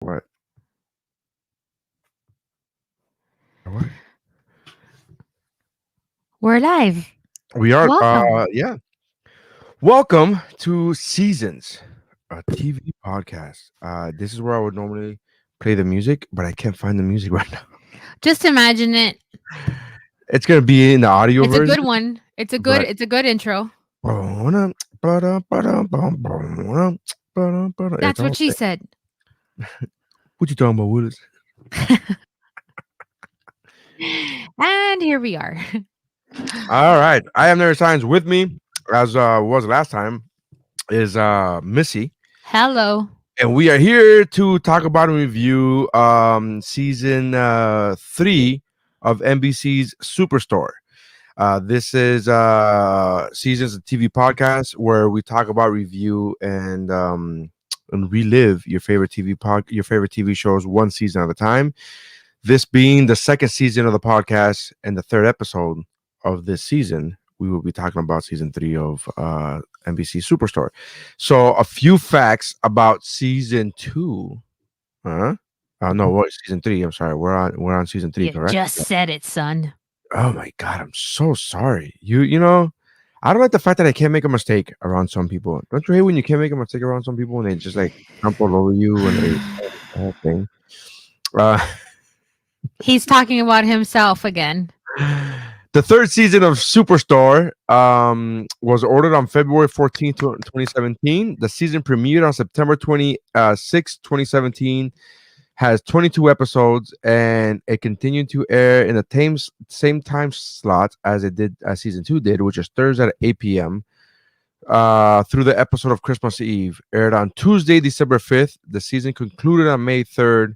What? What? We're live. We are. Welcome. Yeah. Welcome to Seasons, a TV podcast. This is where I would normally play the music, but I can't find the music right now. Just imagine it. It's gonna be in the audio It's a version, good one. but It's a good intro. it's That's what all. she said. What you talking about, Willis? And here we are. All right. I have never signs with me, as was last time, is Missy. Hello. And we are here to talk about and review season 3 of NBC's Superstore. This is Seasons of TV podcast where we talk about, review, and relive your favorite your favorite TV shows one season at a time. This being the second season of the podcast and the third episode of this season, we will be talking about season 3 of NBC Superstore. So, a few facts about season 2. Huh? No, what season 3? I'm sorry. We're on season 3, You correct? just said it, son. Oh my god, I'm so sorry. You know, I don't like the fact that I can't make a mistake around some people. Don't you hate when you can't make a mistake around some people and they just like jump all over you and they the whole thing? Uh, He's talking about himself again. the third season of Superstore was ordered on February 14th, 2017. The season premiered on September 26th, 2017. Has 22 episodes, and it continued to air in the same time slot as season 2 did, which is Thursday at 8 p.m. Through the episode of Christmas Eve. Aired on Tuesday, December 5th. The season concluded on May 3rd,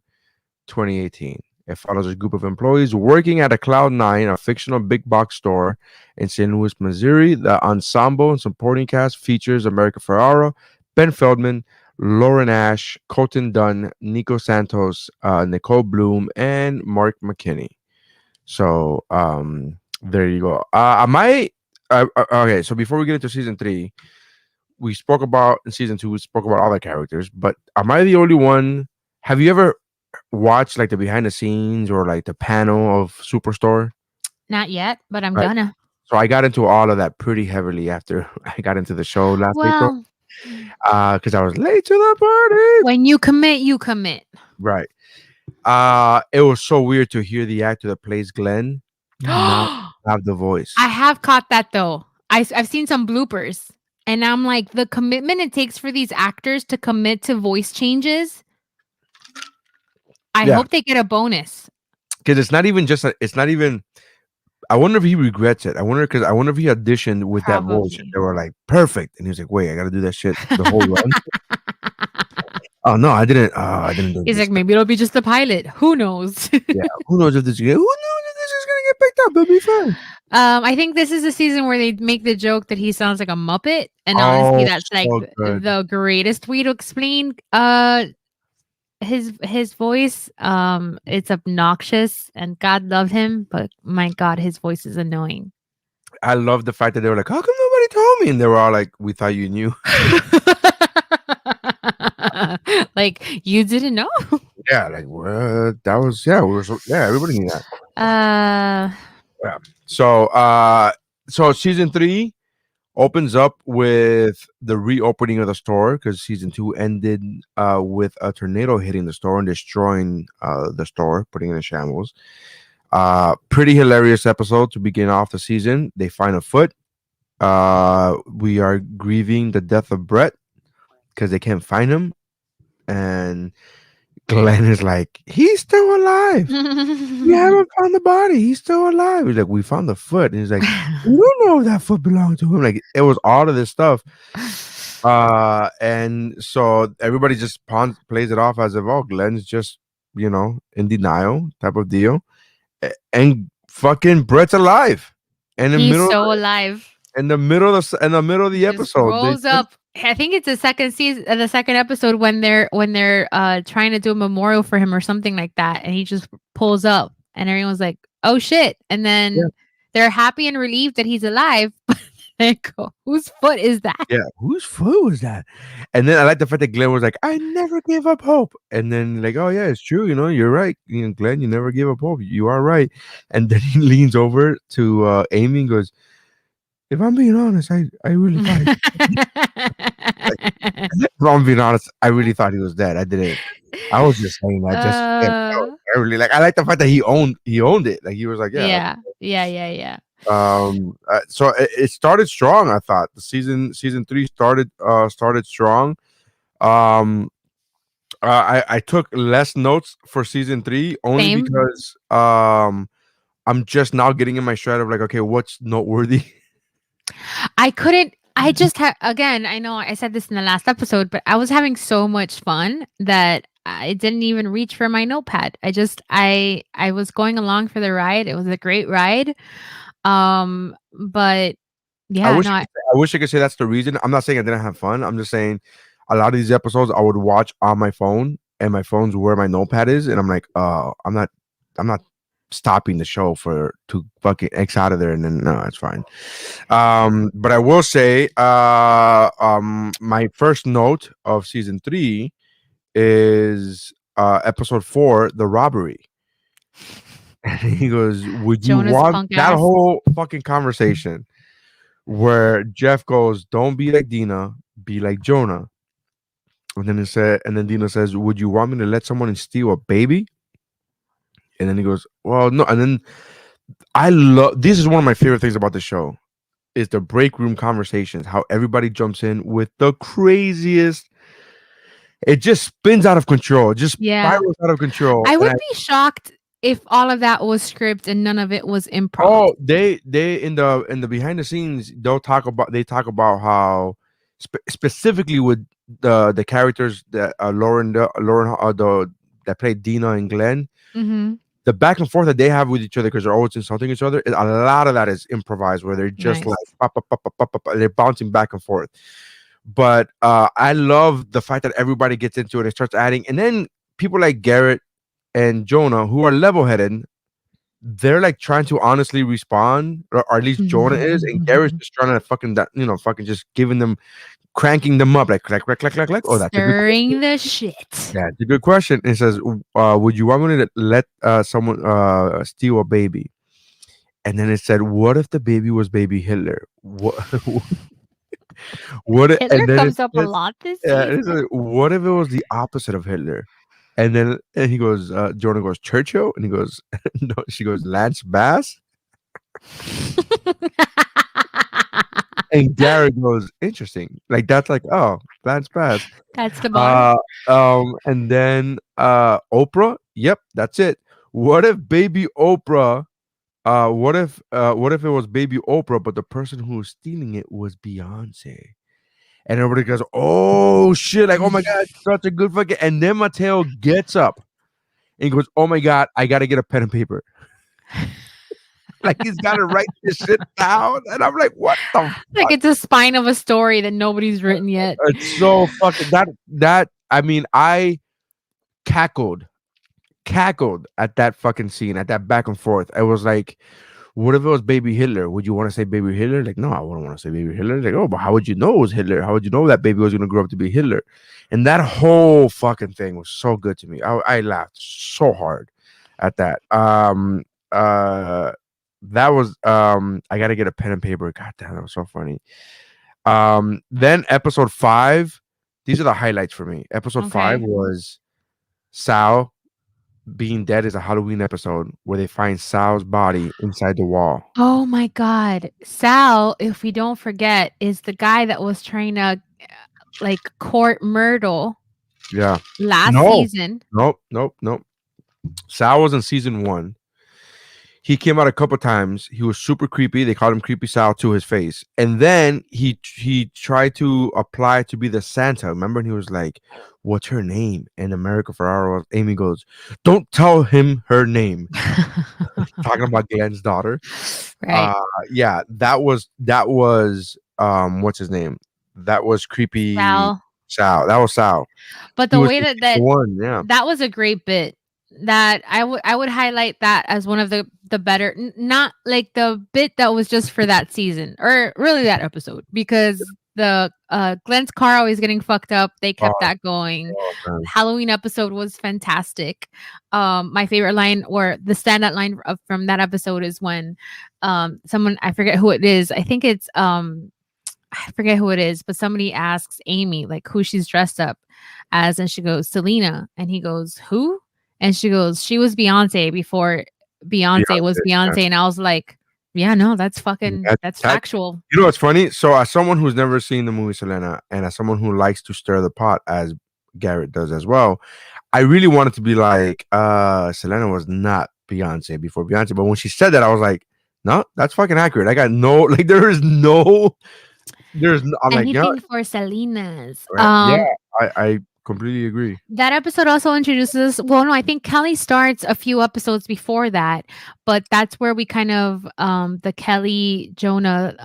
2018. It follows a group of employees working at a Cloud9, a fictional big box store in St. Louis, Missouri. The ensemble and supporting cast features America Ferraro, Ben Feldman, Lauren Ash, Colton Dunn, Nico Santos, Nicole Bloom, and Mark McKinney. So there you go. Okay, so before we get into season 3, we spoke about in season 2, we spoke about all the characters, but am I the only one? Have you ever watched like the behind the scenes or like the panel of Superstore? Not yet, but I'm Right. gonna. So I got into all of that pretty heavily after I got into the show last April. Well, Because I was late to the party. when you commit, you commit. Right. It was so weird to hear the actor that plays Glenn not have the voice. I have caught that though. I've seen some bloopers, and I'm like, the commitment it takes for these actors to commit to voice changes. I Yeah. hope they get a bonus. Because it's not even it's not even. I wonder if he regrets it. I wonder if he auditioned with that voice. Probably. They were like perfect, and he was like, "Wait, I got to do that shit the whole run." Oh no, I didn't. I didn't do He's this. like, maybe it'll be just the pilot. Who knows? Yeah, who knows if this? Who knows if this is gonna get picked up? It'll be fun. I think this is a season where they make the joke that he sounds like a Muppet, and honestly, Oh, that's like so good. the greatest way to explain his voice. It's obnoxious, and God love him, but my God, his voice is annoying. I love the fact that they were like, "How come nobody told me?" And they were all like, "We thought you knew." Like you didn't know. Yeah, like what? That was we were everybody knew that. Yeah. So season 3 opens up with the reopening of the store because season 2 ended with a tornado hitting the store and destroying the store, putting it in shambles. Pretty hilarious episode to begin off the season. They find a foot. We are grieving the death of Brett because they can't find him, and Glenn is like, he's still alive. We haven't found the body. He's still alive. He's like, we found the foot. And he's like, we don't know if that foot belonged to him. Like, it was all of this stuff. And so everybody just plays it off as if, oh, Glenn's just, in denial type of deal. And fucking Brett's alive. And He's so alive. In the middle of the episode. Rolls up. I think it's the second season, the second episode when they're trying to do a memorial for him or something like that, and he just pulls up, and everyone's like, "Oh shit!" And then they're happy and relieved that he's alive. Echo. Whose foot is that? Yeah, whose foot was that? And then I like the fact that Glenn was like, "I never gave up hope." And then like, "Oh yeah, it's true. You know, you're right. You know, Glenn, you never gave up hope. You are right." And then he leans over to Amy and goes, "If I'm being honest, I really thought like, if I'm being honest, I really thought he was dead. I didn't. I was just saying that just uh, I really like. I like the fact that he owned it. Like he was like, yeah. yeah. Yeah, yeah, yeah. So it started strong. I thought the season three started strong. Um, I took less notes for season three only Same. because I'm just now getting in my stride of like, okay, what's noteworthy? I couldn't. I just had again. I know I said this in the last episode, but I was having so much fun that I didn't even reach for my notepad. I was going along for the ride. It was a great ride. But I yeah, wish no, I wish I could say that's the reason. I'm not saying I didn't have fun. I'm just saying a lot of these episodes I would watch on my phone, and my phone's where my notepad is, and I'm like, oh, I'm not stopping the show for to fucking X out of there, and then no, it's fine. But I will say, my first note of season three is episode 4, the robbery. And he goes, "Would you Jonah's want punk that ass. whole fucking conversation?" Where Jeff goes, "Don't be like Dina, be like Jonah." And then Dina says, "Would you want me to let someone steal a baby?" And then he goes, "Well, no." And then I love this is one of my favorite things about the show is the break room conversations. How everybody jumps in with the craziest. It just spins out of control. It just Yeah, spirals out of control. I And would be shocked if all of that was script and none of it was improv. oh, they in the behind the scenes they talk about how specifically with the characters that Lauren that played Dina and Glenn, Mm-hmm. the back and forth that they have with each other because they're always insulting each other, a lot of that is improvised where they're just like Nice. pop, pop, pop, pop, pop, pop, they're bouncing back and forth. But I love the fact that everybody gets into it and starts adding, and then people like Garrett and Jonah who are level headed, they're like trying to honestly respond, or at least Jonah is, and Garrett's just trying to fucking fucking just giving them, cranking them up, like clack, clack, clack, clack, clack. Oh, that's a good question. Stirring the shit. Yeah, it's a good question. It says, "Would you want me to let someone steal a baby?" And then it said, "What if the baby was baby Hitler? What? Hitler And then it comes up a says, lot this it season. says, "What if it was the opposite of Hitler?" And he goes, Jonah goes, "Churchill," and he goes, no, she goes, "Lance Bass." And Garrett goes, "Interesting." Like that's like, oh, Lance Bass. That's the bar. Uh, and then Oprah. Yep, that's it. What if baby Oprah? What if it was baby Oprah, but the person who was stealing it was Beyonce? And everybody goes, "Oh shit!" Like, "Oh my god, such a good fucking." And then Mateo gets up and goes, "Oh my god, I gotta get a pen and paper." Like he's gotta write this shit down, and I'm like, "What the Like it's a spine of a story that nobody's written yet. It's so fucking that I mean, I cackled, cackled at that fucking scene, at that back and forth. I was like, what if it was baby Hitler? Would you want to say baby Hitler? Like, no, I wouldn't want to say baby Hitler. Like, oh, but how would you know it was Hitler? How would you know that baby was gonna grow up to be Hitler? And that whole fucking thing was so good to me. I laughed so hard at that. That was I gotta get a pen and paper. God damn, that was so funny. Then episode 5, these are the highlights for me. Episode 5 Okay. was Sal being dead is a Halloween episode where they find Sal's body inside the wall. Oh my God. Sal, if we don't forget, is the guy that was trying to like court Myrtle Yeah. last No. season. Nope. Sal was in season 1. He came out a couple times. He was super creepy. They called him Creepy Sal to his face. And then he tried to apply to be the Santa. Remember? And he was like, "What's her name?" And America Ferrara, Amy goes, "Don't tell him her name." Talking about Glenn's daughter. Right. Yeah, that was what's his name? That was Creepy Sal. Sal. That was Sal. But He the was way in that season 1, yeah. that was a great bit. that I would highlight that as one of the better, not like the bit that was just for that season or really that episode, because the Glenn's car always getting fucked up, they Oh, kept that going. oh, man. Halloween episode was fantastic. My favorite line, or the standout line from that episode, is when someone, I forget who it is, I think it's I forget who it is, but somebody asks Amy like who she's dressed up as, and she goes Selena, and he goes who, and she goes she was Beyonce before Beyonce was Beyonce. Beyonce, and I was like, yeah, no, that's fucking That, that's that, factual. you know what's funny? So, as someone who's never seen the movie Selena, and as someone who likes to stir the pot, as Garrett does as well, I really wanted to be like, Selena was not Beyonce before Beyonce. But when she said that, I was like, no, that's fucking accurate. I got no, like, I'm like, yeah, Anything for Selena's. right. Yeah, I completely agree. That episode also introduces, well, no, I think Kelly starts a few episodes before that, but that's where we kind of the Kelly Jonah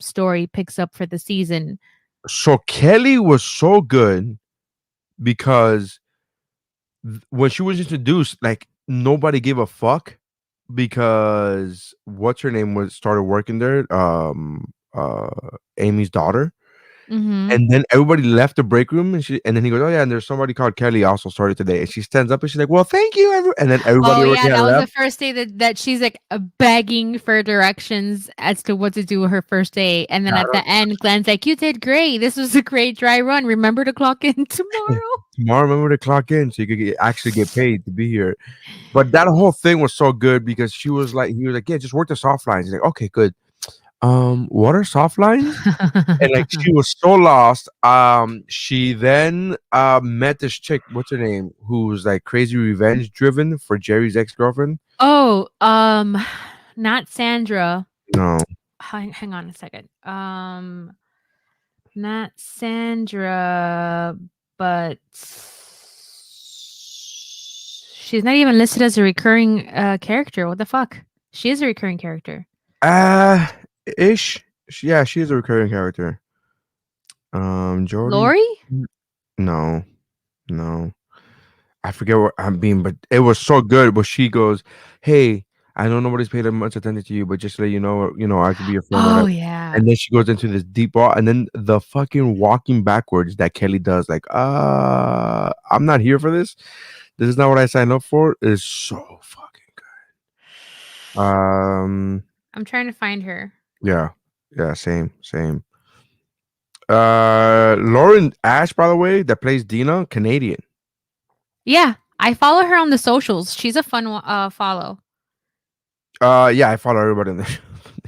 story picks up for the season. So, Kelly was so good because when she was introduced, like, nobody gave a fuck because what's her name was started working there, Amy's daughter. Mhm. And then everybody left the break room, and then he goes, "Oh yeah, and there's somebody called Kelly also started today." And she stands up and she's like, "Well, thank you, and then everybody Oh already yeah, had that was the left. first day that she's like begging for directions as to what to do her first day, and then Yeah, I at the end, Glenn's like, "You did great. This was a great dry run. Remember to clock in don't- tomorrow." Tomorrow, remember to clock in so you could actually get paid to be here." But that whole thing was so good because he was like, "Yeah, just work the soft lines." He's like, "Okay, good. What are soft lines?" And like she was so lost. She then met this chick, what's her name, who's like crazy revenge driven for Jerry's ex-girlfriend. Oh, not Sandra. No. Hang on a second. Not Sandra, but she's not even listed as a recurring character. What the fuck? She is a recurring character. Uh ish. Yeah, she's a recurring character. Jody? Lori? No, no. I forget what I mean, but it was so good. But she goes, "Hey, I know nobody's paid much attention to you, but just to let you know, I could be your friend, Oh whatever." yeah. And then she goes into this deep walk, and then the fucking walking backwards that Kelly does, like, I'm not here for this. This is not what I signed up for. Is so fucking good. I'm trying to find her. Yeah, yeah, same. Lauren Ash, by the way, that plays Dina, Canadian. Yeah, I follow her on the socials. She's a fun follow. Yeah, I follow everybody on the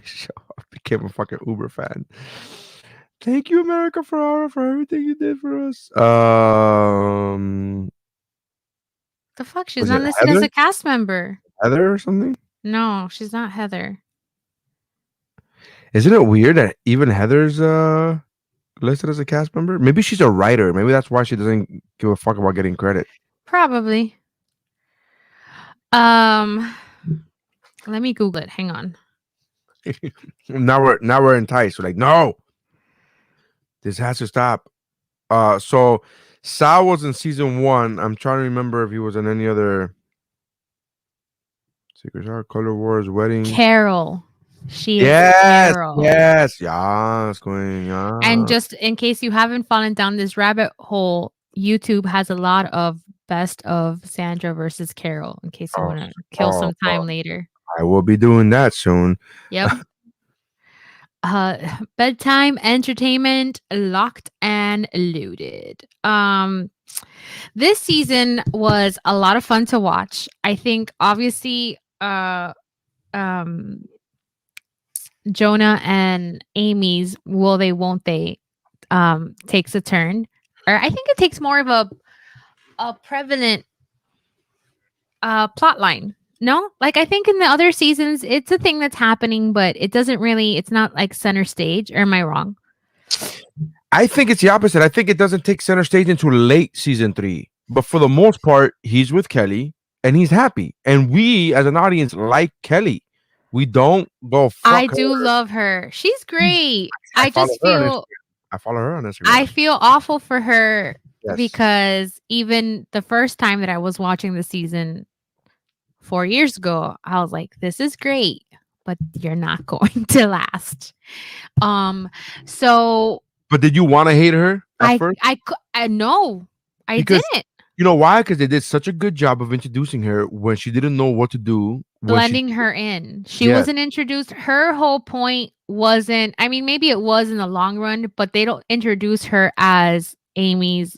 show. I became a fucking Uber fan. Thank you, America, for everything you did for us. The fuck? She's Was not it listed as Heather? a cast member. Heather or something? No, she's not Heather. Isn't it weird that even Heather's listed as a cast member? Maybe she's a writer. Maybe that's why she doesn't give a fuck about getting credit. Probably. Let me Google it. Hang on. Now we're enticed. We're like, no, this has to stop. So Sal was in season 1. I'm trying to remember if he was in any other Secret Heart, Color Wars, Wedding. Carol. She is Yes, Carol. yes, Queen. And just in case you haven't fallen down this rabbit hole, YouTube has a lot of best of Sandra versus Carol in case you Oh, want to kill some oh, time later. I will be doing that soon. Yep. Bedtime entertainment locked and loaded. This season was a lot of fun to watch. I think obviously um Jonah and Amy's will they won't they takes a turn. Or I think it takes more of a prevalent plot line. No? Like I think in the other seasons it's a thing that's happening, but it doesn't really, it's not like center stage. Or am I wrong? I think it's the opposite. I think it doesn't take center stage until late season 3. But for the most part, he's with Kelly and he's happy. And we as an audience like Kelly. We don't go fuck I her. do love her. She's great. I follow just her on feel I follow her on Instagram. I feel awful for her Yes. because even the first time that I was watching the season, 4 years ago, I was like, this is great, but you're not going to last. Um, so But did you want to hate her at first? I know I Because didn't. you know why? Because they did such a good job of introducing her when she didn't know what to do. When she Blending her in. She Yes, wasn't introduced. Her whole point wasn't, I mean, maybe it was in the long run, but they don't introduce her as Amy's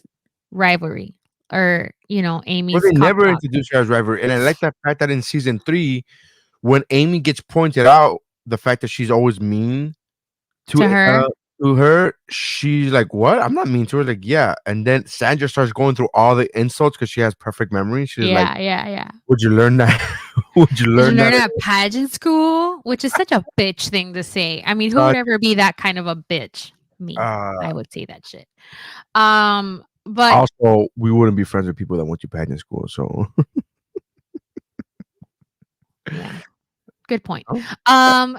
rivalry or, well, Amy's they cop never dog. introduced her as rival, and I like that fact that in season 3, when Amy gets pointed out, the fact that she's always mean To to her. her, she's like, "What? I'm not mean to her." Like, yeah, and then Sandra starts going through all the insults because she has perfect memory. She's like, Yeah, yeah, yeah. "Would you learn that? Would you Did you learn learn that?" at pageant school? Which is such a bitch thing to say. I mean, who would Such, ever be that kind of a bitch? Me. uh, I would say that shit. But also, we wouldn't be friends with people that went to pageant school. So, yeah. Good point. oh, Um,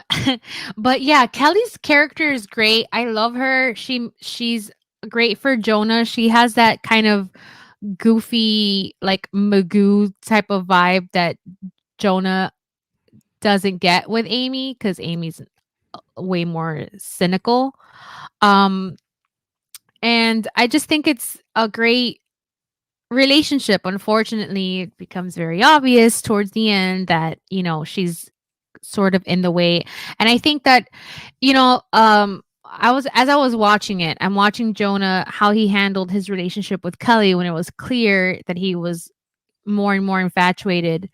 but yeah, Kelly's character is great. I love her. She's great for Jonah. She has that kind of goofy, like Magoo type of vibe that Jonah doesn't get with Amy because Amy's way more cynical. Um, and I just think it's a great relationship. Unfortunately, it becomes very obvious towards the end that, she's sort of in the way. And I think that, as I was watching it, I'm watching Jonah, how he handled his relationship with Kelly when it was clear that he was more and more infatuated,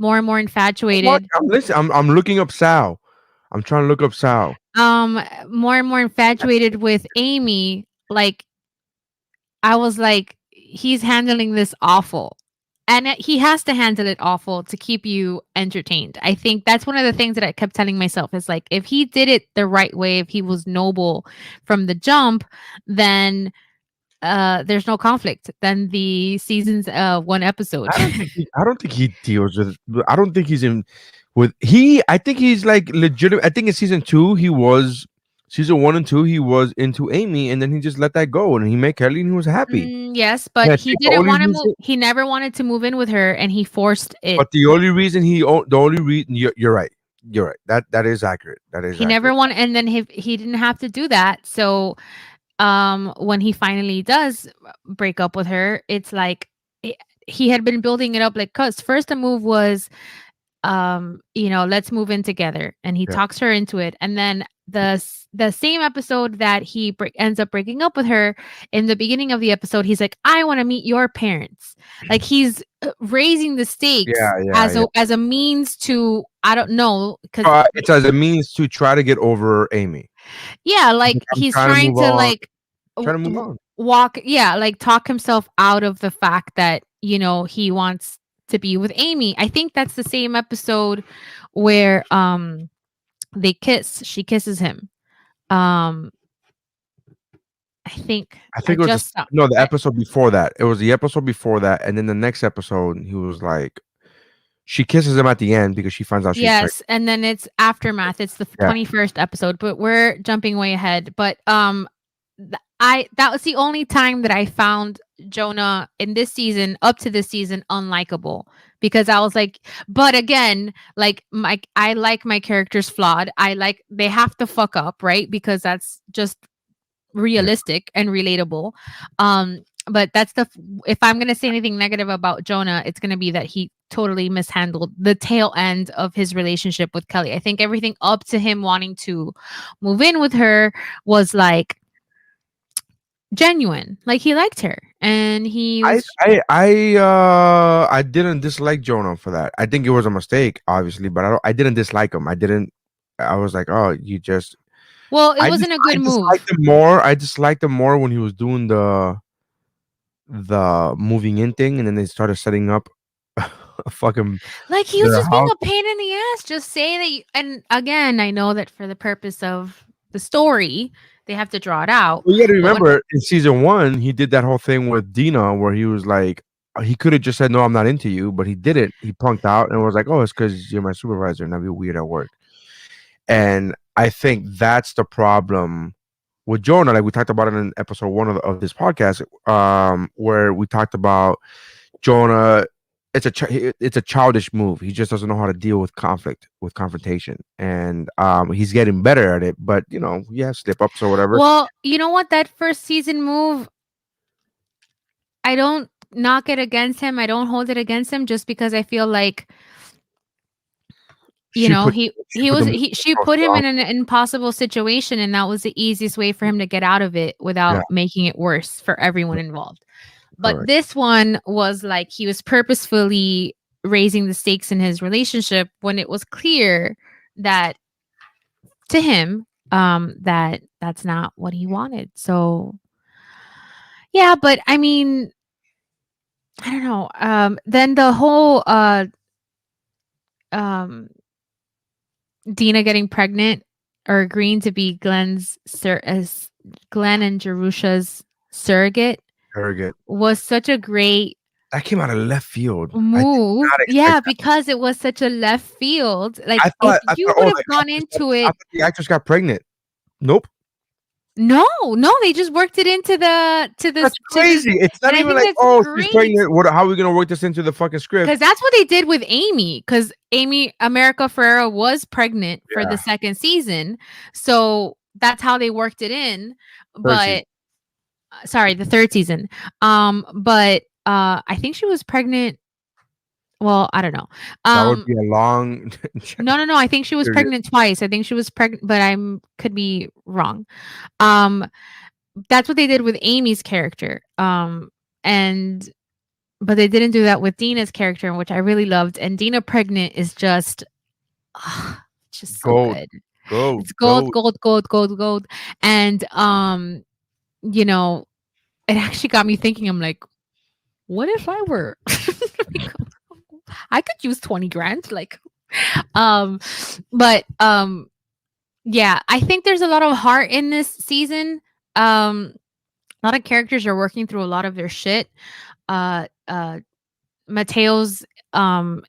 more and more what? infatuated, I'm looking up Sal. I'm trying to look up Sal. more and more infatuated with Amy. Like, I was like, he's handling this awful. And he has to handle it awful to keep you entertained. I think that's one of the things that I kept telling myself is like, if he did it the right way, if he was noble from the jump, then there's no conflict. Then the season's one episode. I don't think he deals with. I don't think he's in with he. I think he's like legitimate. I think in season 2 he was. Season 1 and 2 he was into Amy, and then he just let that go, and he met Kelly, and he was happy. Yes, And but I he think the didn't only want to move. reason, He never wanted to move in with her, and he forced it. but the only reason the only reason you're right. You're right. That is accurate. That is He never accurate. wanted, and then he didn't have to do that. So when he finally does break up with her, it's like it, he had been building it up, like, cuz first the move was let's move in together, and he Yeah. talks her into it, and then the same episode that he ends up breaking up with her, in the beginning of the episode he's like, I want to meet your parents. Like, he's raising the stakes Yeah. Yeah. Yeah. as a means to, I don't know, because It's as a means to try to get over Amy. yeah, like I'm he's trying to trying move to on. like Trying to move on. walk, yeah, like talk himself out of the fact that, he wants to be with Amy. I think that's the same episode where they kiss. She kisses him. Um I think I I think it was just saw no, the episode before that. It was the episode before that, and then the next episode, he was like, she kisses him at the end because she finds out she's pregnant. yes, and then it's aftermath. It's the Yeah, 21st episode, but we're jumping way ahead. But I that was the only time that I found Jonah in this season, up to this season, unlikable, because I was like, but again, like, I like my characters flawed. I like, they have to fuck up, right? Because that's just yeah. realistic and relatable. But that's if I'm gonna say anything negative about Jonah, it's gonna be that he totally mishandled the tail end of his relationship with Kelly. I think everything up to him wanting to move in with her was like genuine. Like, he liked her, and he I was, I didn't dislike Jonah for that. I think it was a mistake, obviously, but I didn't dislike him. I didn't. I was like, oh, you just. well, it wasn't a I good disliked move. him more. I disliked him more when he was doing the moving in thing, and then they started setting up a fucking Like, he was their just being house. a pain in the ass. Just say that and again, I know that for the purpose of the story, they have to draw it out. Well, you got to But when remember in season 1, he did that whole thing with Dina where he was like, he could have just said, "No, I'm not into you," but he didn't. He punked out and was like, "Oh, it's because you're my supervisor and I'd be weird at work." And I think that's the problem with Jonah. Like we talked about it in episode 1 of this podcast, where we talked about Jonah it's a childish move. He just doesn't know how to deal with confrontation, and he's getting better at it. But he has slip ups or whatever. Well, you know what? That first season move, I don't knock it against him. I don't hold it against him just because I feel like She put she he put was them he she so put him strong. in an impossible situation, and that was the easiest way for him to get out of it Yeah, without making it worse for everyone involved. But correct. this one was like he was purposefully raising the stakes in his relationship when it was clear that to him that that's not what he wanted. So yeah, but I mean, I don't know. Then the whole um Dina getting pregnant or agreeing to be as Glenn and Jerusha's surrogate Very good. was such a great That came out of left field. I did move. not expect Yeah, that. because it was such a left field. Like I if thought I you thought would oh have gone into I it, thought the actress got pregnant. Nope. no, no, they just worked it into the That's to this, crazy. It's not and I even think like, that's oh, she's great. pregnant. What? How are we gonna work this into the fucking script? Because that's what they did with Amy. Because Amy America Ferrera was pregnant for the Yeah, second season, so that's how they worked it in. third season. But sorry, the third season. But I think she was pregnant. Well, I don't know. That would Um, be a long no, no, no. I think she was period. pregnant twice. I think she was pregnant, but I'm could be wrong. Um, that's what they did with Amy's character. And but they didn't do that with Dina's character, which I really loved. And Dina pregnant is just so Gold, good. gold, It's gold, gold. gold, gold, gold, gold. And you know, it actually got me thinking. I'm like, what if I were? Like, I could use 20 grand. Like, um, but yeah, I think there's a lot of heart in this season. A lot of characters are working through a lot of their shit. Uh, uh, Mateo's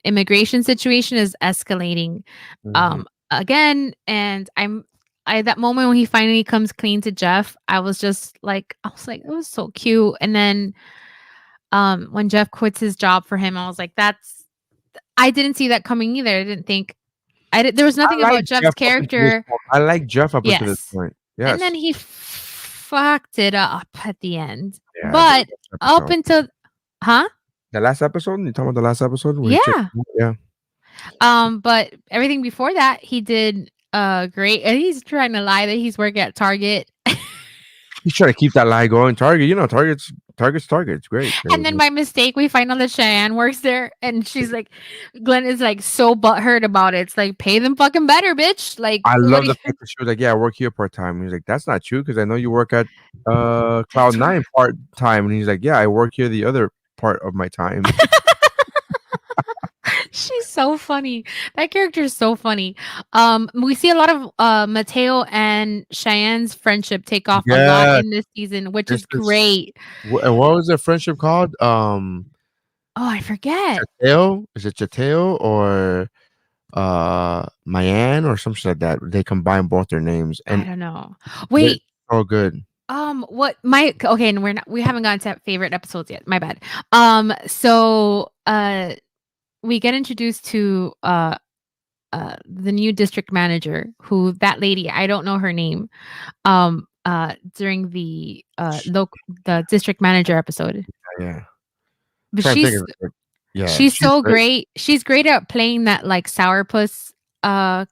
immigration situation is escalating Mhm. again, and I that moment when he finally comes clean to Jeff, I was like, it was so cute. And then when Jeff quits his job for him, I was like, I didn't see that coming either. I didn't think there was nothing I like about Jeff's Jeff up until this character. point. I like Jeff up until this Yes. point. And then Yes. he fucked it up at the end. Yeah, the But last up episode. until huh? The last episode? You talking about the last episode where he checked? Yeah. Yeah. But everything before that, he did great. And he's trying to lie that he's working at Target. He's trying to keep that lie going. Target, Target. It's great. And then by mistake, we find out that Cheyenne works there, and she's like, Glenn is like so butthurt about it. It's like, pay them fucking better, bitch. Like, I what love do the you? fact that she was like, "Yeah, I work here part time." He's like, "That's not true because I know you work at Cloud That's Nine part time." And he's like, "Yeah, I work here the other part of my time." She's so funny. That character is so funny. We see a lot of Mateo and Cheyenne's friendship take off a lot Yeah, in this season, which this is is great. and what was their friendship called? Oh, I forget. Chateo? Is it Chateo or Mayan or something like that? They combine both their names I and don't know. they're Wait, so good. what my okay, and we haven't gotten to favorite episodes yet. My bad. So we get introduced to the new district manager, who that lady, I don't know her name. During the the district manager episode. Yeah, But trying to think of it. Yeah, she's she's so great. great. She's great at playing that like sourpuss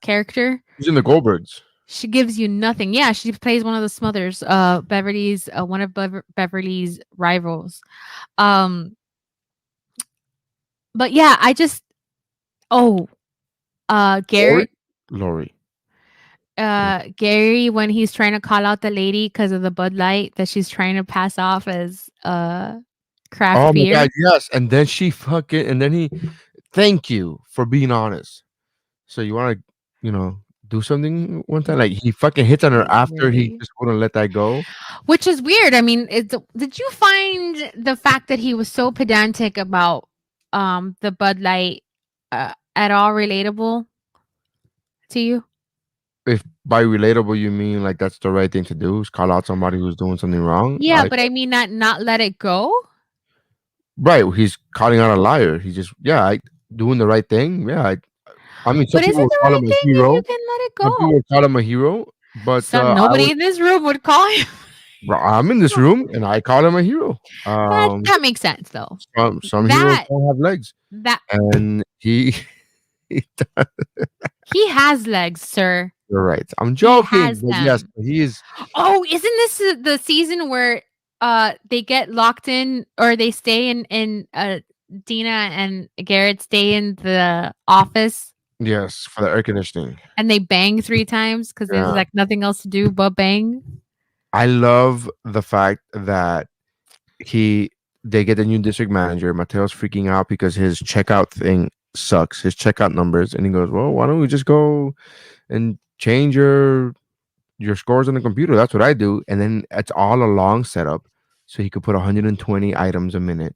character. She's in the Goldbergs. She gives you nothing. Yeah, she plays one of the Smothers, Beverly's one of Beverly's rivals. Um, but yeah, I just oh, Lori. Garrett, Lori. Gary when he's trying to call out the lady because of the Bud Light that she's trying to pass off as craft Oh my god, beer. yes. And then she fucking and then he thank you for being honest. So you wanna, do something one time? Like he fucking hits on her after he Really? just wouldn't let that go. Which is weird. I mean, did you find the fact that he was so pedantic about the Bud Light at all relatable to you? If by relatable you mean like that's the right thing to do is call out somebody who's doing something wrong. Yeah, but I mean not let it go. Right, he's calling out a liar. He's just doing the right thing. I mean, some But is people it would the call right him a thing if you hero. can let it Some people go? would call him a hero, but Some I nobody would. in this room would call him. I'm in this room, and I call him a hero. That makes sense though. Some heroes That don't have legs, that and he. he has legs, sir. You're right. I'm He joking, has but yes, them. he is. Oh, isn't this the season where they get locked in or they stay in Dina and Garrett stay in the office Yes, for the air conditioning. and they bang 3 times because there's Yeah, like nothing else to do but bang? I love the fact that he they get a new district manager. Mateo's freaking out because his checkout thing sucks. His checkout numbers, and he goes, "Well, why don't we just go and change your scores on the computer? That's what I do." And then it's all a long setup, so he could put 120 items a minute.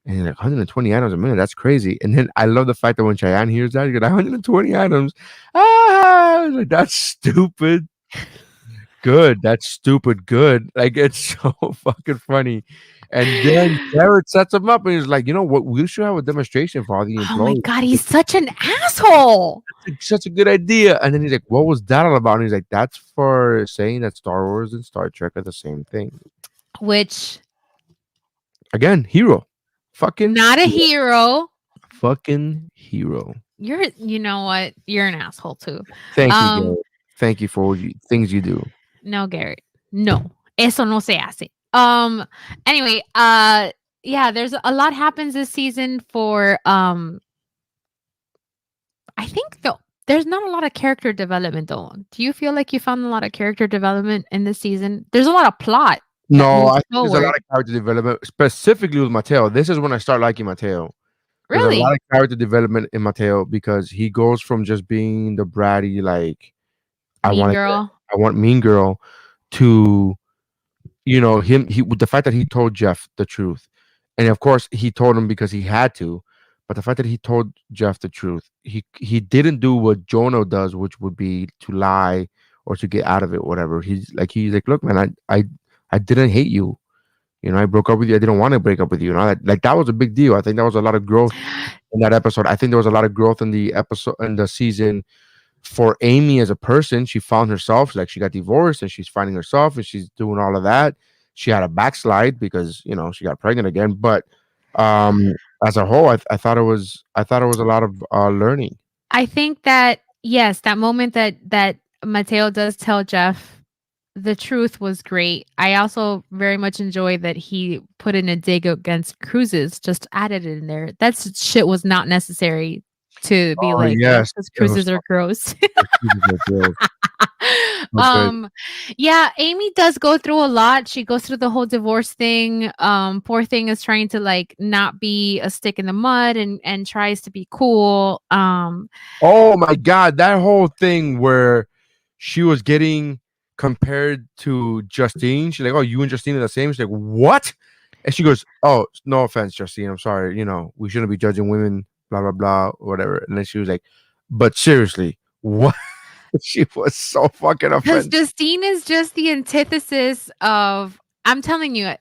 And he's like, 120 items a minute. That's crazy. And then I love the fact that when Cheyenne hears that, he's like, 120 items. Ah, I was like, that's stupid good. That's stupid good. Like it's so fucking funny. And then Jared sets him up and he's like, you know what? We should have a demonstration for all the Oh my employees. god, he's such an asshole. It's such a good idea. And then he's like, what was that all about? And he's like, that's for saying that Star Wars and Star Trek are the same thing. Which Again, hero. Fucking not a hero. hero. Fucking hero. You know what? You're an asshole too. Thank you, Um Garrett. Thank you for things you do. no, Garrett. No. Eso no se hace. Anyway, yeah, there's a lot happens this season for I think though there's not a lot of character development though. Do you feel like you found a lot of character development in this season? There's a lot of plot that No, I moves think there's a lot forward. of character development, specifically with Mateo. This is when I start liking Mateo. There's a lot Really? of character development in Mateo because he goes from just being the bratty, like I Mean want girl. I want mean girl, to him. He with the fact that he told Jeff the truth, and of course he told him because he had to. But the fact that he told Jeff the truth, he didn't do what Jono does, which would be to lie or to get out of it, whatever. He's like, look, man, I didn't hate you. I broke up with you. I didn't want to break up with you. That was a big deal. I think that was a lot of growth in that episode. I think there was a lot of growth in the episode in the season for Amy as a person. She found herself. Like she got divorced and she's finding herself and she's doing all of that. She had a backslide because she got pregnant again. But um, as a whole, I thought it was a lot of learning. I think that yes, that moment that Mateo does tell Jeff the truth was great. I also very much enjoy that he put in a dig against cruises, just added it in there. That shit was not necessary to be Oh like, oh, yes, because it was cruises are gross. so good. um yeah, Amy does go through a lot. She goes through the whole divorce thing. Poor thing is trying to like not be a stick in the mud and tries to be cool. Oh my god, that whole thing where she was getting compared to Justine. She's like, "Oh, you and Justine are the same." She's like, "What?" And she goes, "Oh, no offense, Justine. I'm sorry. We shouldn't be judging women. Blah blah blah, whatever." And then she was like, "But seriously, what?" She was so fucking Because offended. Justine is just the antithesis of I'm telling you,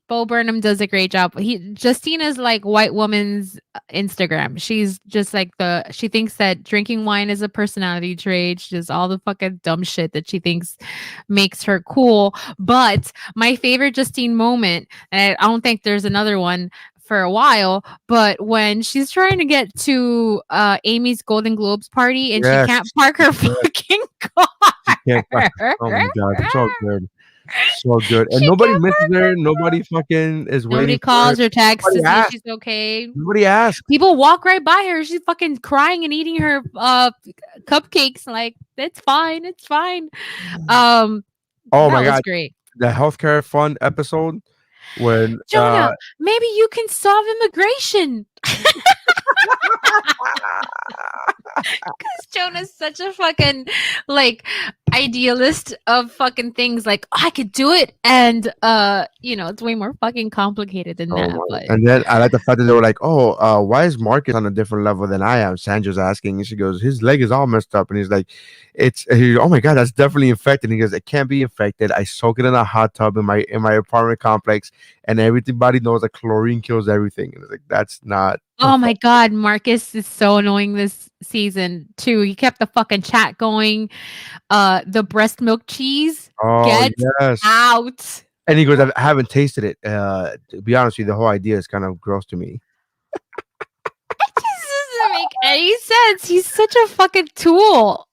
Bo Burnham does a great job. Justine is like white woman's Instagram. She's just like she thinks that drinking wine is a personality trait. She does all the fucking dumb shit that she thinks makes her cool. But my favorite Justine moment, and I don't think there's another one for a while, but when she's trying to get to Amy's Golden Globes party and she Yes, can't park her yes, fucking she can't. car. Oh my god, so good, so good. And She nobody can't misses park her her. car. Nobody fucking is Nobody waiting for her. calls or texts to Nobody see if asks. she's okay. Nobody asks. People walk right by her. She's fucking crying and eating her cupcakes. Like, it's fine. It's fine. Um, Oh my that was god, great. the healthcare fund episode when Jonah, maybe you can solve immigration. Because Jonah's such a fucking like idealist of fucking things. Like, oh, I could do it, and it's way more fucking complicated than Oh that. my! But And then I like the fact that they were like, "Oh, why is Marcus on a different level than I am?" Sandra's asking, and she goes, "His leg is all messed up," and he's like, oh my god, that's definitely infected." And he goes, "It can't be infected. I soak it in a hot tub in my apartment complex, and everybody knows that chlorine kills everything." And it's like, that's not. oh my god, Marcus is so annoying this season too. He kept the fucking chat going. The breast milk cheese, Oh get yes. out. And he goes, I haven't tasted it. To be honest with you, the whole idea is kind of gross to me. This doesn't make any sense. He's such a fucking tool.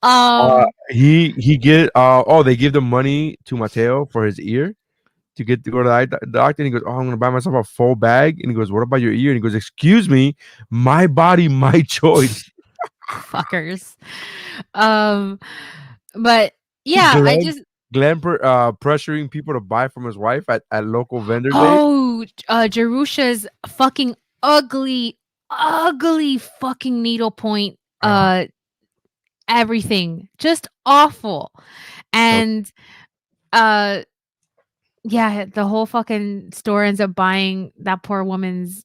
He get they give the money to Mateo for his ear to get to go to the eye doctor. And he goes, "Oh, I'm gonna buy myself a full bag." And he goes, "What about your ear?" And he goes, "Excuse me, my body, my choice." Fuckers. But yeah, I Glenn, just pressuring people to buy from his wife at local vendor days. Jerusha's fucking ugly, ugly fucking needlepoint. Everything just awful, So and uh yeah, the whole fucking store ends up buying that poor woman's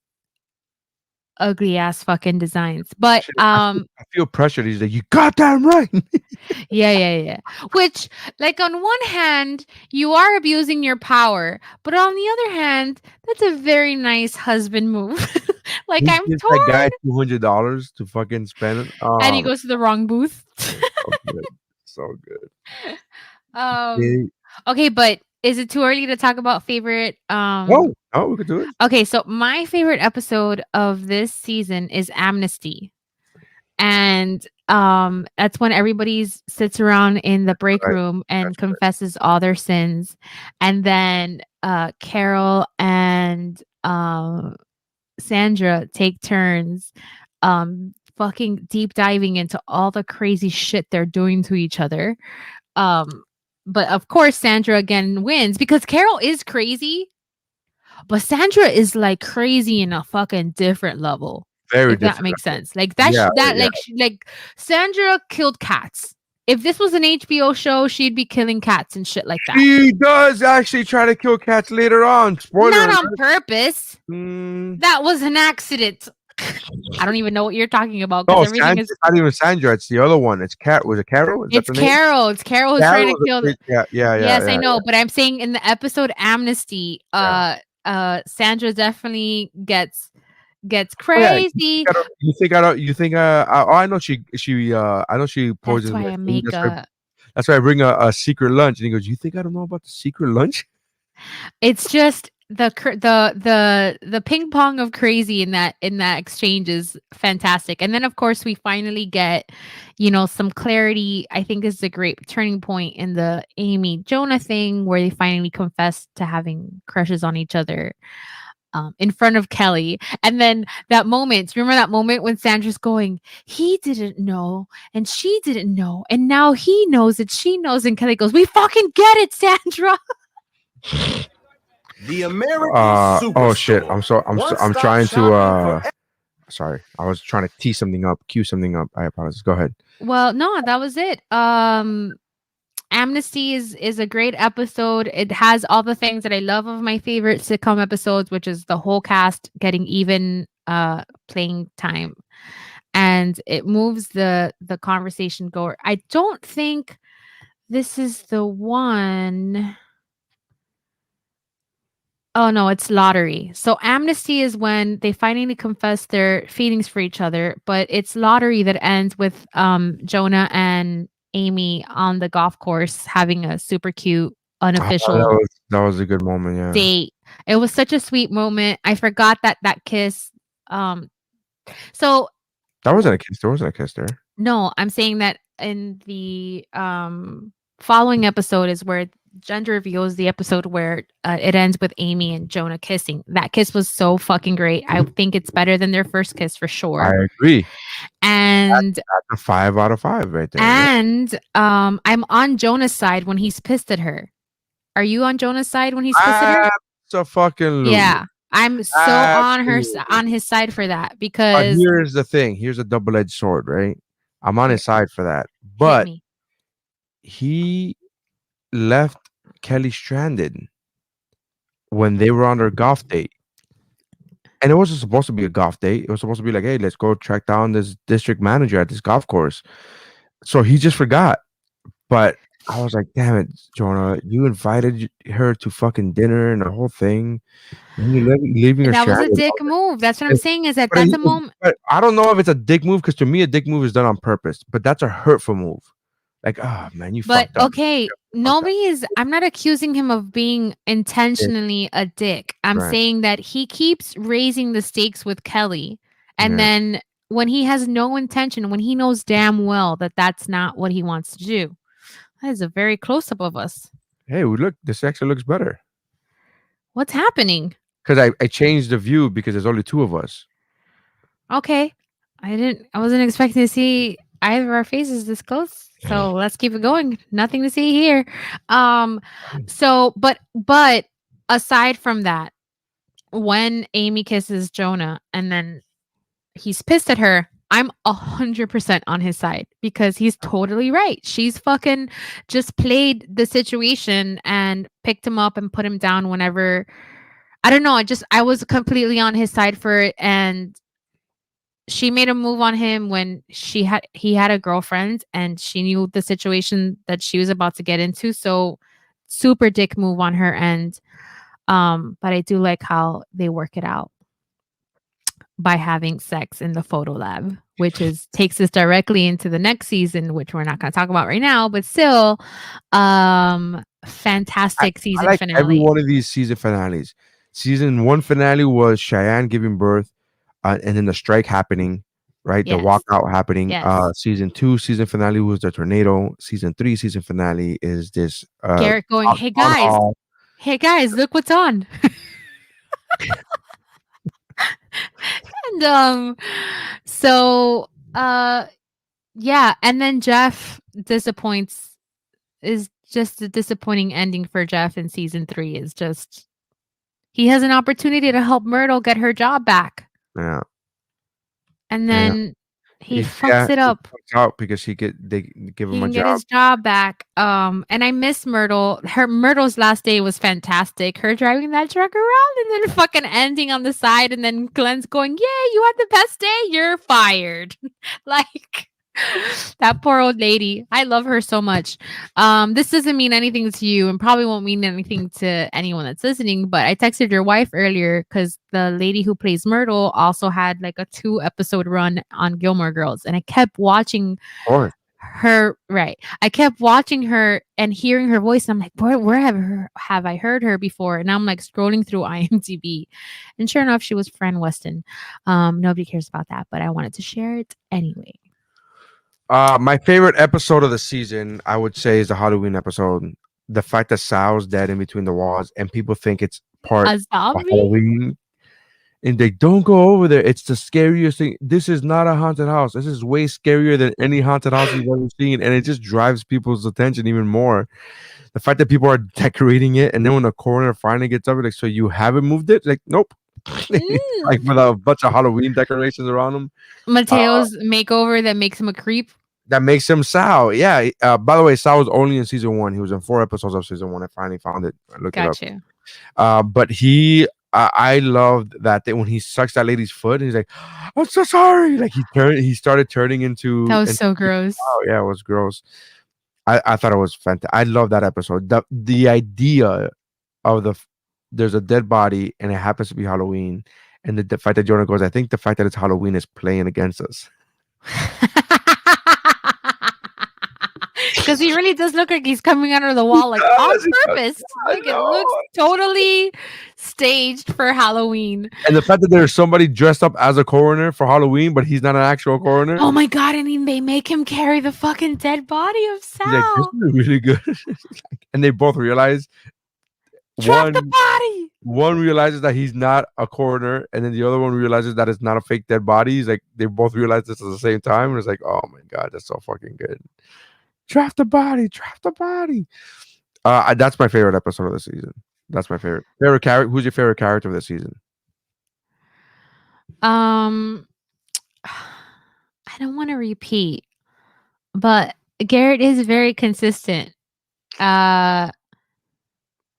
ugly ass fucking designs. But shit, I feel pressured. He's like, "You goddamn right." yeah. Which, like, on one hand, you are abusing your power, but on the other hand, that's a very nice husband move. Like, He I'm gives that torn, guy $200 to fucking spend. and he goes to the wrong booth. So good, so good. um They- okay, but is it too early to talk about favorite Oh, oh, we could do it. okay, so my favorite episode of this season is Amnesty. And that's when everybody sits around in the break Right. room and That's right. confesses all their sins. And then Carol and Sandra take turns fucking deep diving into all the crazy shit they're doing to each other. But of course Sandra again wins because Carol is crazy, but Sandra is like crazy in a fucking different level. Very If that different makes level. sense. Like that Yeah, that yeah. like Sandra killed cats. If this was an HBO show, she'd be killing cats and shit like that. She does actually try to kill cats later on. Spoiler Not alert. on purpose. Mm. That was an accident. I don't even know what you're talking about because No, everything is. It's not even Sandra. It's the other one. It's Cat. Was it Carol? Is that It's the name? Carol. It's Carol who's trying to Carol's a kill. yeah, Yes, I know, but I'm saying in the episode Amnesty, Sandra definitely gets Oh, yeah. crazy. You think I don't? You think I know she I know she That's poisons why my I food. make a. That's why I bring a secret lunch. And he goes, "You think I don't know about the secret lunch?" It's just the ping pong of crazy in that exchange is fantastic. And then of course we finally get, some clarity. I think this is a great turning point in the Amy Jonah thing where they finally confess to having crushes on each other. In front of Kelly. And then that moment, remember that moment when Sandra's going, he didn't know and she didn't know. And now he knows it. She knows. And Kelly goes, we fucking get it, Sandra. The American Oh shit! Superstore. I'm trying to sorry, I was trying to tee something up, cue something up. I apologize. Go ahead. Well, no, that was it. Amnesty is a great episode. It has all the things that I love of my favorite sitcom episodes, which is the whole cast getting even playing time. And it moves the conversation goer. I don't think this is the one. Oh no, it's Lottery. So Amnesty is when they finally confess their feelings for each other, but it's Lottery that ends with Jonah and Amy on the golf course having a super cute unofficial That was a good moment. Yeah, date. It was such a sweet moment. I forgot that kiss. So that wasn't a kiss. There wasn't a kiss there. no, I'm saying that in the following episode is where Gender reveals the episode where it ends with Amy and Jonah kissing. That kiss was so fucking great. I think it's better than their first kiss for sure. I agree. And that's a 5 out of 5 right there. And I'm on Jonah's side when he's pissed at her. Are you on Jonah's side when he's pissed at her? So fucking yeah. I'm so on his side for that because here's the thing. Here's a double-edged sword, right? I'm on Hit, his side for that. hit But me. he left Kelly stranded when they were on their golf date. And it wasn't supposed to be a golf date. It was supposed to be like, hey, let's go track down this district manager at this golf course. So he just forgot. But I was like, damn it, Jonah, you invited her to fucking dinner and the whole thing. And you're leaving her That was a stranded. dick move. That's what I'm saying. Is that But, that's a moment. but I don't know if it's a dick move because to me, a dick move is done on purpose. But that's a hurtful move. Like, oh man, you But fucked up. okay, You fucked up. nobody is. I'm not accusing him of being Yeah, intentionally a dick. I'm right. saying that he keeps raising the stakes with Kelly, and Yeah. then when he has no intention, when he knows damn well that that's not what he wants to do, that is a very close up of us. Hey, look, this actually looks better. What's happening? Because I changed the view because there's only two of us. Okay, I wasn't expecting to see either of our faces this close. So let's keep it going. Nothing to see here. Um, so but aside from that, when Amy kisses Jonah and then he's pissed at her, I'm 100% on his side because he's totally right. She's fucking just played the situation and picked him up and put him down whenever. I don't know. I was completely on his side for it, and she made a move on him when he had a girlfriend and she knew the situation that she was about to get into. So super dick move on her end. But I do like how they work it out by having sex in the photo lab, which is takes us directly into the next season, which we're not going to talk about right now, but still I, fantastic I season like every finale. one of these season finales. Season one finale was Cheyenne giving birth, and then the strike happening, right? The Yes. walkout happening. Yes. Season two season finale was the tornado. Season three season finale is this Garrett going, town hall. hey guys, look what's on. And so yeah, and then Jeff disappoints is just a disappointing ending for Jeff in season 3 is just he has an opportunity to help Myrtle get her job back. Yeah, And yeah. then he Yeah, fucks it he up. comes out because they give He him a can get job. his job back. And I miss Myrtle. Myrtle's last day was fantastic. Her driving that truck around and then fucking ending on the side, and then Glenn's going, "Yay, you had the best day. You're fired." Like that poor old lady. I love her so much. This doesn't mean anything to you and probably won't mean anything to anyone that's listening, but I texted your wife earlier because the lady who plays Myrtle also had like a 2 episode run on Gilmore Girls, and I kept watching Of course. her. Right, I kept watching her and hearing her voice. I'm like, where have I heard her before? And I'm like scrolling through IMDb, and sure enough, she was Fran Weston. Nobody cares about that, but I wanted to share it anyway. My favorite episode of the season, I would say, is the Halloween episode. The fact that Sal's dead in between the walls, and people think it's part A of zombie? Halloween, and they don't go over there. It's the scariest thing. This is not a haunted house. This is way scarier than any haunted house you've ever seen, and it just drives people's attention even more. The fact that people are decorating it, and then when the coroner finally gets up, like, so you haven't moved it? Like, nope. Like Mm. with a bunch of Halloween decorations around them. Mateo's makeover that makes him a creep. That makes him Sal. Yeah. By the way, Sal was only in season one. He was in 4 episodes of season one. I finally found it. I looked it up. Got you. But I loved that when he sucks that lady's foot, and he's like, "I'm so sorry." Like he started turning That into, was and so gross. oh yeah, it was gross. I thought it was fantastic. I love that episode. The idea of there's a dead body and it happens to be Halloween, and the fact that Jonah goes, I think the fact that it's Halloween is playing against us. Because he really does look like he's coming out of the wall, like on He does. purpose. I Like it looks know. totally staged for Halloween. And the fact that there's somebody dressed up as a coroner for Halloween, but he's not an actual coroner. Oh my god! And then they make him carry the fucking dead body of He's like, this Sal. is really good. And they both realize Drop the one body. one realizes that he's not a coroner, and then the other one realizes that it's not a fake dead body. He's like, they both realize this at the same time, and it's like, oh my god, that's so fucking good. Draft the body, draft the body. That's my favorite episode of the season. That's my favorite character. Who's your favorite character of the season? I don't want to repeat. but Garrett is very consistent. Uh,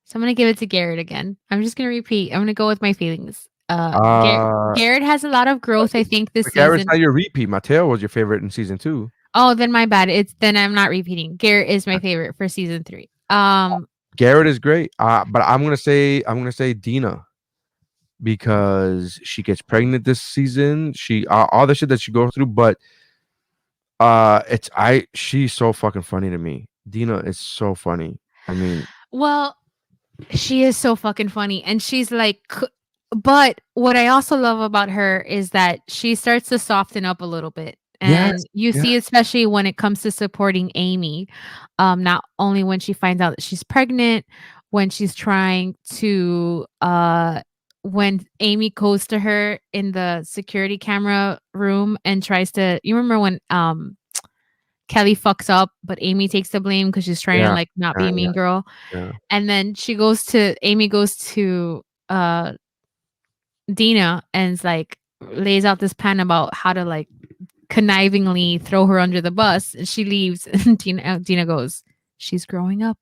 so I'm gonna give it to Garrett again. I'm just gonna repeat. I'm gonna go with my feelings. Uh, Garrett has a lot of but, growth, I think, this but Garrett's season. not your repeat. Mateo was your favorite in season 2. Oh, then my bad. It's then I'm not repeating. Garrett is my favorite for season 3. Garrett is great. But I'm gonna say Dina because she gets pregnant this season. She all the shit that she goes through, but she's so fucking funny to me. Dina is so funny. I mean, Well, she is so fucking funny, and she's like, but what I also love about her is that she starts to soften up a little bit, yes, and you yeah, see, especially when it comes to supporting Amy, not only when she finds out that she's pregnant, when she's trying to, when Amy goes to her in the security camera room and tries to, you remember when Kelly fucks up, but Amy takes the blame because she's trying to yeah, like not yeah, be a yeah, mean girl. yeah. And then Amy goes to Dina and is like lays out this plan about how to like connivingly throw her under the bus. And she leaves and Dina goes, she's growing up.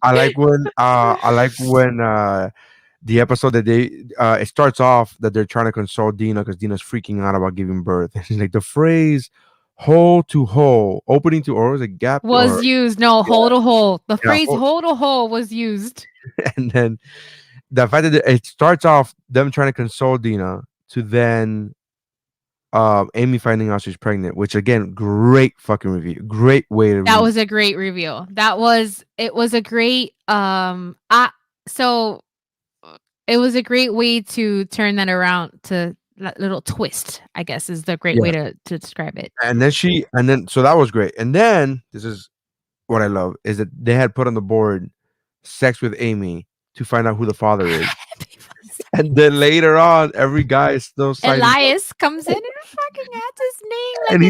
I like when the episode that they it starts off that they're trying to console Dina because Dina's freaking out about giving birth. And she's like the phrase hole to hole, opening to, or was it gap to, Was or used. No, yeah, hole to hole. The yeah, phrase hole to hole was used. and then the fact that it starts off them trying to console Dina to then Amy finding out she's pregnant, which again, great fucking review. Great way to That read. was a great reveal. It was a great so it was a great way to turn that around to that little twist, I guess is the great Yeah. way to describe it. And then so that was great. And then this is what I love is that they had put on the board sex with Amy to find out who the father is. And then later on, every guy is still signing up. Elias comes in and fucking adds his name like And it's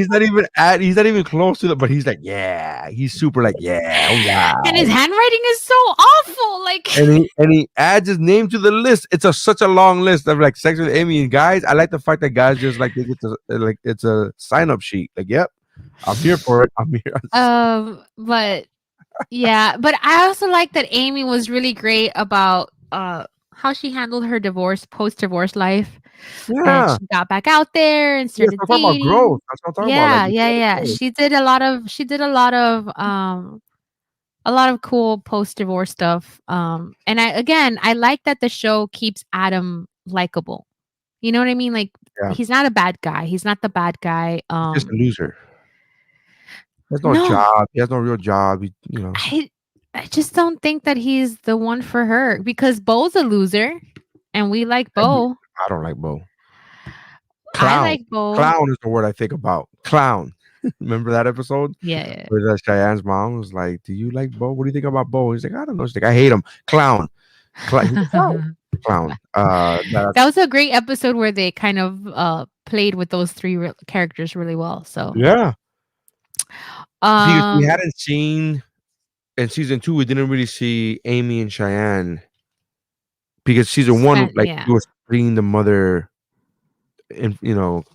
he's not even close to it, but he's like, yeah, he's super like, yeah, all and his right. handwriting is so awful. Like And he adds his name to the list. It's such a long list of like sex with Amy and guys. I like the fact that guys just like think it's a sign up sheet. Like, yep, I'm here for it. I'm here. but yeah, but I also like that Amy was really great about how she handled her post divorce life. And Yeah, she got back out there and yeah. started So I'm talking about dating. growth. That's what I'm talking about. Like, Yeah, yeah, yeah. growth. She did a lot of cool post divorce stuff. And I like that the show keeps Adam likable. You know what I mean? Like Yeah, he's not a bad guy. He's not the bad guy. he's just a loser. He has no No, job. He has no real job. I I just don't think that he's the one for her because Bo's a loser and we like I mean, Bo. I don't like Bo. I Clown. like Bo. Clown is the word I think about. Clown. Remember that episode Yeah, yeah. where Cheyenne's mom was like, "Do you like Bo? What do you think about Bo?" He's like, "I don't know." She's like, "I hate him." Clown. He's a clown. That Clown. was a great episode where they kind of played with those three characters really well. So, Yeah. Because we um, hadn't seen in season 2, we didn't really see Amy and Cheyenne because season 1, like, yeah. it was being the mother, and Is she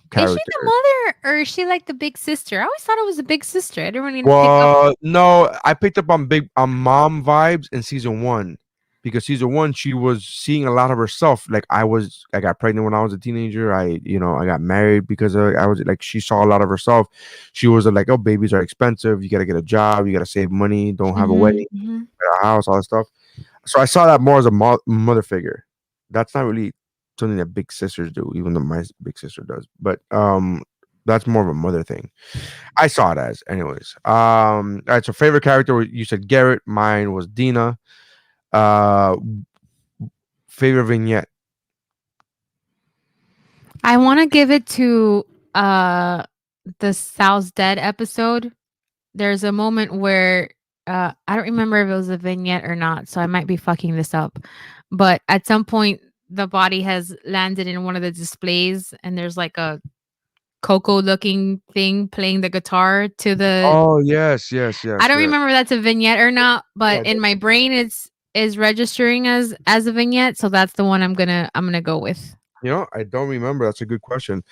character. the mother or is she like the big sister? I always thought it was a big sister. I didn't really pick up. Well, no, I picked up on mom vibes in season 1 because season 1 she was seeing a lot of herself. Like I got pregnant when I was a teenager. I got married because I was like she saw a lot of herself. She was like, oh, babies are expensive. You got to get a job. You got to save money. Don't have a wedding, get a house, all that stuff. So I saw that more as a mother figure. That's not really something that big sisters do, even though my big sister does. But that's more of a mother thing. I saw it as, anyways. All right. So favorite character, you said Garrett. Mine was Dina. Uh, favorite vignette. I want to give it to the Sal's Dead episode. There's a moment where I don't remember if it was a vignette or not, so I might be fucking this up. But at some point the body has landed in one of the displays and there's like a Coco looking thing playing the guitar to the Oh yes, yes, I yes, don't yes. remember if that's a vignette or not, Yeah, but in my brain it's is registering as a vignette, so that's the one I'm gonna go with. I don't remember. That's a good question.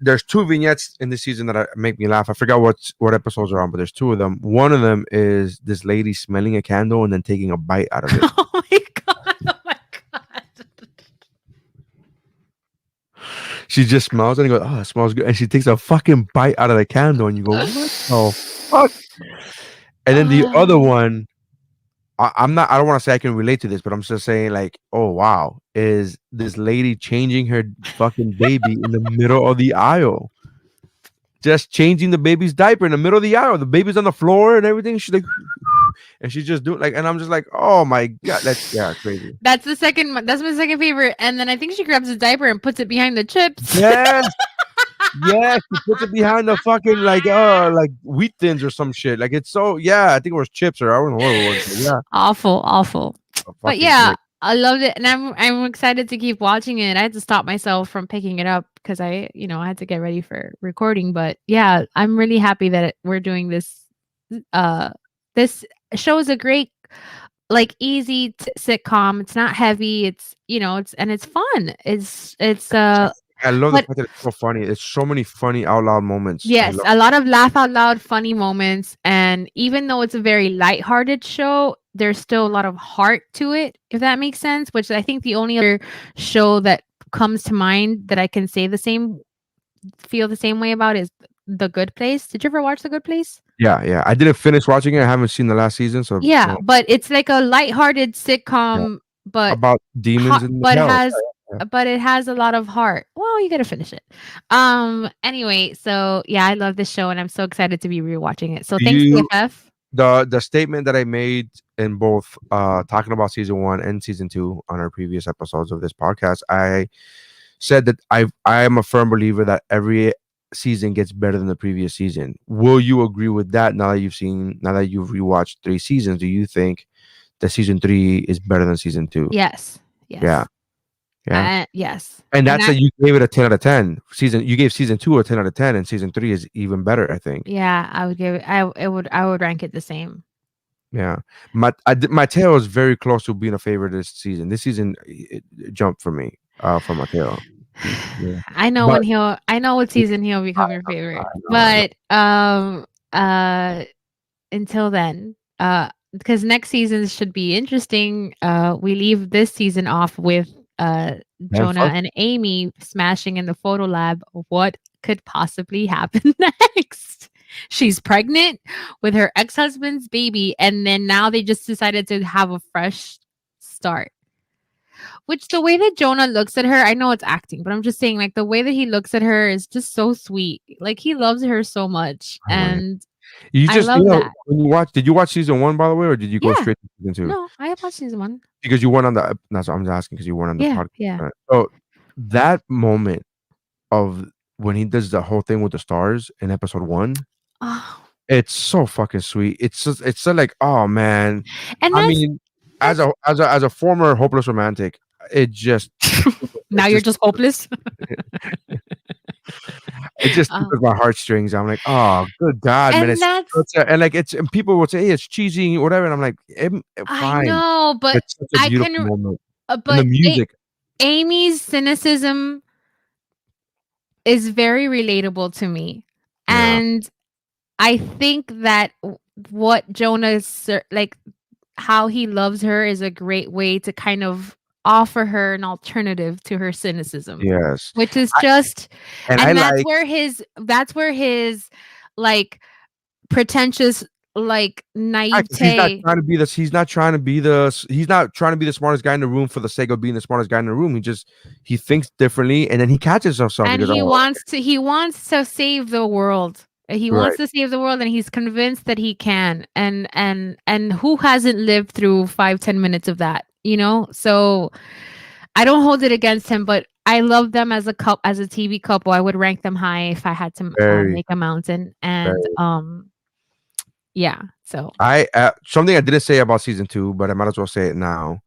There's two vignettes in this season that make me laugh. I forgot what episodes are on, but there's two of them. One of them is this lady smelling a candle and then taking a bite out of it. Oh my god! Oh my god! She just smells it and goes, "Oh, it smells good," and she takes a fucking bite out of the candle, and you go, "What the fuck?" And then the other Oh. one, I'm not. I don't want to say I can relate to this, but I'm just saying, like, oh wow, is this lady changing her fucking baby in the middle of the aisle? Just changing the baby's diaper in the middle of the aisle. The baby's on the floor and everything. She's like, and she's just doing like, and I'm just like, oh my god, that's crazy. That's the second. That's my second favorite. And then I think she grabs a diaper and puts it behind the chips. Yes, yes, she puts it behind the fucking like wheat thins or some shit. Like it's so I think it was chips or I don't know what it was. But yeah, Awful, awful. But fucking yeah, great. I loved it, and I'm excited to keep watching it. I had to stop myself from picking it up because I had to get ready for recording. But yeah, I'm really happy that we're doing this. This show is a great, like, easy sitcom. It's not heavy. It's fun. I love the but fact that it's so funny. It's so many funny out loud moments. I yes, love. a lot of laugh out loud, funny moments. And even though it's a very lighthearted show, there's still a lot of heart to it, if that makes sense. Which I think the only other show that comes to mind that I can feel the same way about is The Good Place. Did you ever watch The Good Place? Yeah. I didn't finish watching it. I haven't seen the last season, so Yeah, but it's like a lighthearted yeah. sitcom, but About demons hot, in but hell. Yeah. it has a lot of heart. Well, you gotta finish it. Anyway, so yeah, I love this show and I'm so excited to be rewatching it. So Do thanks, you BFF. the statement that I made in both talking about season 1 and season 2 on our previous episodes of this podcast, I said that I am a firm believer that every season gets better than the previous season. Will you agree with that now that you've rewatched 3 seasons? Do you think that season 3 is better than season 2? Yes. Yeah. Yes. Yeah. Yes. And And that's that you gave it a 10 out of 10. You gave season 2 a 10 out of 10 and season 3 is even better, I think. yeah, I would give it. I would rank it the same. Yeah, Mateo is very close to being a favorite this season. This season it jumped for me for Mateo. Yeah, I know but I know what season he'll become your favorite. I know. But until then, because next season should be interesting. We leave this season off with Man, Jonah fuck. and Amy smashing in the photo lab. What could possibly happen next? She's pregnant with her ex-husband's baby, and then now they just decided to have a fresh start. Which, the way that Jonah looks at her, I know it's acting, but I'm just saying, like, the way that he looks at her is just so sweet. Like, he loves her so much, I know. and You I just love that. when you watch. Did you watch season 1 by the way, or did you go Yeah. straight to season 2? No, I have watched season 1. Because you weren't on the. That's what I'm asking because you weren't on the Yeah, podcast. yeah. Right? So that moment of when he does the whole thing with the stars in episode 1, Oh, it's so fucking sweet. It's so like, oh man. and I that's mean, as a former hopeless romantic, it just now it you're just just hopeless. it just Oh, tickles my heartstrings. I'm like, oh, good God, man! and that's And like and people would say, hey, it's cheesy, whatever, and I'm like, I fine. know, but It's such a I beautiful can moment, and the but music. Amy's cynicism is very relatable to me. Yeah, And I think that what Jonah's like, how he loves her is a great way to kind of offer her an alternative to her cynicism, yes, which is I, just, and I and like. that's where his, like, pretentious, like, Because he's not naivete, trying to be this. He's not trying to be the. He's not trying to be the smartest guy in the room for the sake of being the smartest guy in the room. He thinks differently, and then he catches himself and because oh, he wants to save the world. He wants right, to save the world, and he's convinced that he can. And who hasn't lived through 5-10 minutes of that, so I don't hold it against him, but I love them as a TV couple. I would rank them high if I had to very, make a mountain. And very. yeah, so I something I didn't say about season 2, but I might as well say it now.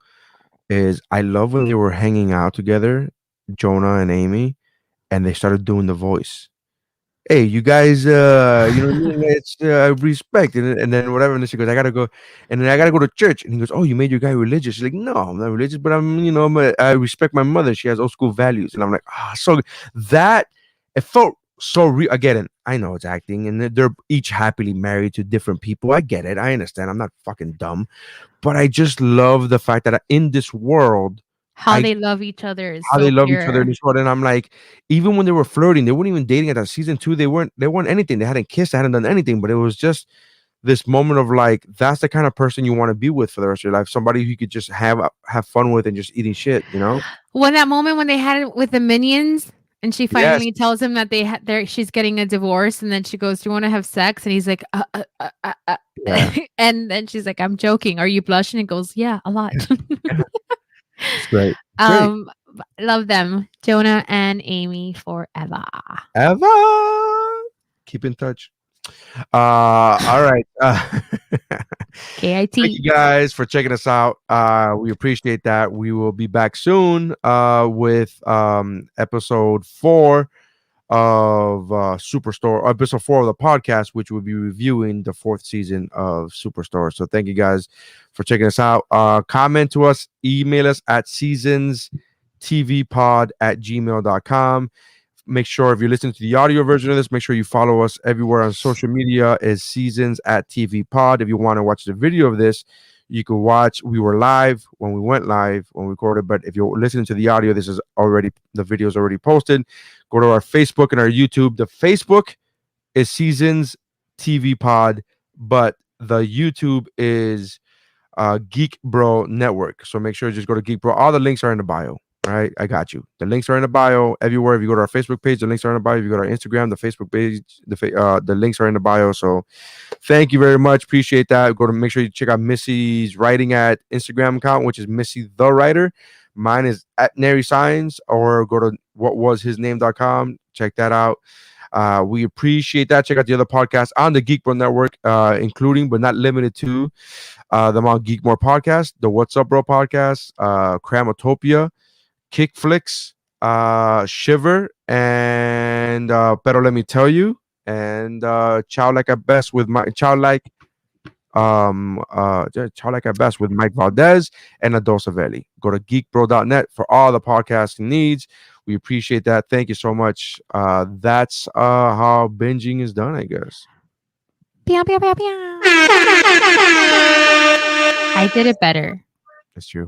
Is I love when they were hanging out together, Jonah and Amy, and they started doing the voice. hey, you guys, you know what I mean? It's respect, and then whatever. And then she goes, I gotta go, and then I gotta go to church. And he goes, oh, you made your guy religious? She's like, no, I'm not religious, but I respect my mother. She has old school values, and I'm like, so that it felt so real. I get it. I know it's acting, and they're each happily married to different people. I get it. I understand. I'm not fucking dumb, but I just love the fact that in this world, How I they love each other is how they so love each other in pure. this world. And I'm like, even when they were flirting, they weren't even dating at that season two. They weren't anything. They hadn't kissed, they hadn't done anything. But it was just this moment of like, that's the kind of person you want to be with for the rest of your life. Somebody who you could just have fun with and just eating shit, you know? When that moment when they had it with the minions, and she Yes. finally tells him that she's getting a divorce, and then she goes, "Do you want to have sex?" And he's like, Yeah. and then she's like, "I'm joking. Are you blushing?" And goes, "Yeah, a lot." It's great. It's great. Love them, Jonah and Amy forever. Eva. Keep in touch. All right. Thank KIT. you guys for checking us out. We appreciate that. We will be back soon with episode 4 of Superstore, episode 4 of the podcast, which will be reviewing the 4th season of Superstore. So thank you guys for checking us out. Comment to us, email us at seasonstvpod@gmail.com. Make sure if you're listening to the audio version of this, make sure you follow us everywhere on social media is Seasons at TV Pod. If you want to watch the video of this, you can watch. We were live when we went live when we recorded, but if you're listening to the audio, the video is already posted. Go to our Facebook and our YouTube. The Facebook is Seasons TV Pod, but the YouTube is Geek Bro Network. So make sure you just go to Geek Bro. All the links are in the bio. All right, I got you. The links are in the bio everywhere. If you go to our Facebook page, the links are in the bio. If you go to our Instagram, the Facebook page, the links are in the bio. So thank you very much. Appreciate that. Go to make sure you check out Missy's writing at Instagram account, which is Missy the Writer. Mine is at Nary Signs, or go to whatwashisname.com. Check that out. We appreciate that. Check out the other podcasts on the Geek Bro Network, including but not limited to the Mount Geekmore podcast, the What's Up Bro podcast, Cramotopia, Kick Flicks, Shiver, and Pero Let Me Tell You, and Chow Like at Best with my Chow Like at Best with Mike Valdez and Adosa Veli. Go to geekbro.net for all the podcasting needs. We appreciate that. Thank you so much. That's how binging is done, I guess. Pew, pew, pew, pew. I did it better. That's true.